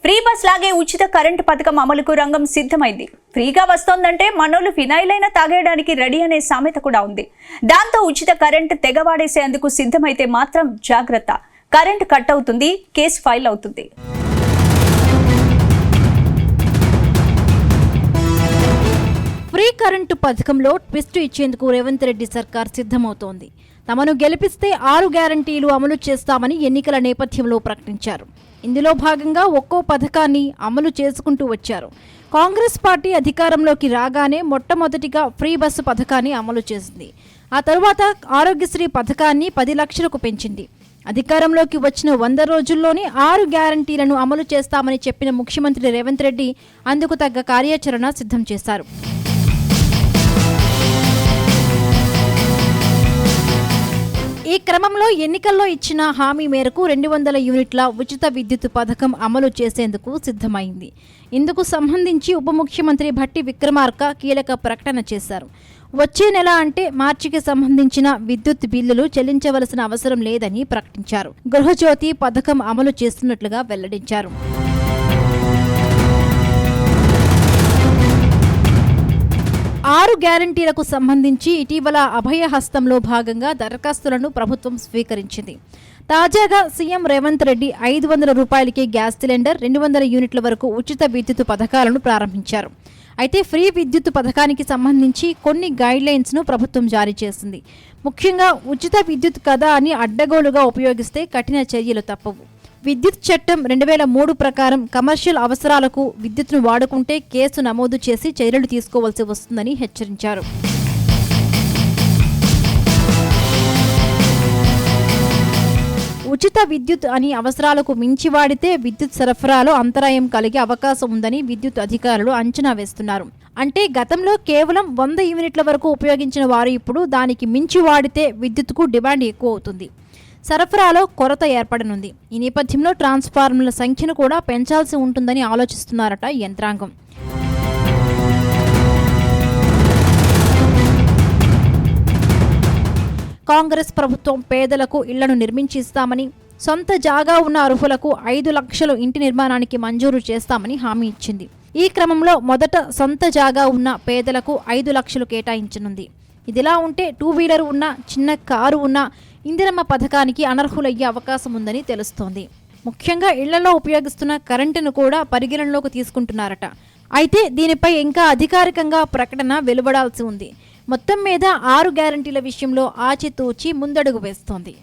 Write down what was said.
Free bus లాగే ఉచిత current పథకం అమలుకు రంగం సిద్ధమైంది. ఫ్రీగా వస్తోందంటే మనోళ్ళు ఫినాయిల్ అయినా తాగేయడానికి రెడీ అనే సామెత కూడా ఉంది. దాంతో ఉచిత కరెంటు తెగవాడేసేందుకు సిద్ధమైతే మాత్రం జాగ్రత్త, కరెంటు కట్ అవుతుంది, కేసు ఫైల్ అవుతుంది. ఫ్రీ కరెంటు పథకంలో ట్విస్ట్ ఇచ్చేందుకు రేవంత్ రెడ్డి సర్కార్ సిద్ధమవుతోంది. తమను గెలిపిస్తే 6 గ్యారంటీలు అమలు చేస్తామని ఎన్నికల నేపథ్యంలో ప్రకటించారు. ఇందులో భాగంగా ఒక్కో పథకాన్ని అమలు చేసుకుంటూ వచ్చారు. కాంగ్రెస్ పార్టీ అధికారంలోకి రాగానే మొట్టమొదటిగా ఫ్రీ బస్సు పథకాన్ని అమలు చేసింది. ఆ తరువాత ఆరోగ్యశ్రీ పథకాన్ని 10 లక్షలకు పెంచింది. అధికారంలోకి వచ్చిన 100 రోజుల్లోనే 6 గ్యారంటీలను అమలు చేస్తామని చెప్పిన ముఖ్యమంత్రి రేవంత్ రెడ్డి అందుకు తగ్గ కార్యాచరణ సిద్ధం చేశారు. ఈ క్రమంలో ఎన్నికల్లో ఇచ్చిన హామీ మేరకు 200 యూనిట్ల ఉచిత విద్యుత్ పథకం అమలు చేసేందుకు సిద్ధమైంది. ఇందుకు సంబంధించి ఉప ముఖ్యమంత్రి భట్టి విక్రమార్క కీలక ప్రకటన చేశారు. వచ్చే నెల అంటే మార్చికి సంబంధించిన విద్యుత్ బిల్లులు చెల్లించవలసిన అవసరం లేదని ప్రకటించారు. గృహజ్యోతి పథకం అమలు చేస్తున్నట్లుగా వెల్లడించారు. ఆరు గ్యారంటీలకు సంబంధించి ఇటీవల అభయహస్తంలో భాగంగా దరఖాస్తులను ప్రభుత్వం స్వీకరించింది. తాజాగా సీఎం రేవంత్ రెడ్డి 500 రూపాయలకే గ్యాస్ సిలిండర్, 200 యూనిట్ల వరకు ఉచిత విద్యుత్ పథకాలను ప్రారంభించారు. అయితే ఫ్రీ విద్యుత్ పథకానికి సంబంధించి కొన్ని గైడ్లైన్స్ను ప్రభుత్వం జారీ చేసింది. ముఖ్యంగా ఉచిత విద్యుత్ కదా అని అడ్డగోలుగా ఉపయోగిస్తే కఠిన చర్యలు తప్పవు. విద్యుత్ చట్టం 2003 ప్రకారం కమర్షియల్ అవసరాలకు విద్యుత్ను వాడుకుంటే కేసు నమోదు చేసి చర్యలు తీసుకోవాల్సి వస్తుందని హెచ్చరించారు. ఉచిత విద్యుత్ అని అవసరాలకు మించి వాడితే విద్యుత్ సరఫరాలో అంతరాయం కలిగే అవకాశం ఉందని విద్యుత్ అధికారులు అంచనా వేస్తున్నారు. అంటే గతంలో కేవలం 100 యూనిట్ల వరకు ఉపయోగించిన వారు ఇప్పుడు దానికి మించి వాడితే విద్యుత్కు డిమాండ్ ఎక్కువ అవుతుంది. సరఫరాలో కొరత ఏర్పడనుంది. ఈ నేపథ్యంలో ట్రాన్స్ఫార్మర్ల సంఖ్యను కూడా పెంచాల్సి ఉంటుందని ఆలోచిస్తున్నారట యంత్రాంగం. కాంగ్రెస్ ప్రభుత్వం పేదలకు ఇళ్లను నిర్మించి ఇస్తామని, సొంత జాగా ఉన్న అర్హులకు 5 లక్షలు ఇంటి నిర్మాణానికి మంజూరు చేస్తామని హామీ ఇచ్చింది. ఈ క్రమంలో మొదట సొంత జాగా ఉన్న పేదలకు 5 లక్షలు కేటాయించనుంది. ఇదిలా ఉంటే 2 వీలర్ ఉన్న, చిన్న కారు ఉన్న ఇందిరమ్మ పథకానికి అనర్హులయ్యే అవకాశం ఉందని తెలుస్తోంది. ముఖ్యంగా ఇళ్లలో ఉపయోగిస్తున్న కరెంటును కూడా పరిగణనలోకి తీసుకుంటున్నారట. అయితే దీనిపై ఇంకా అధికారికంగా ప్రకటన వెలువడాల్సి ఉంది. మొత్తం మీద 6 గ్యారంటీల విషయంలో ఆచితూచి ముందడుగు వేస్తోంది.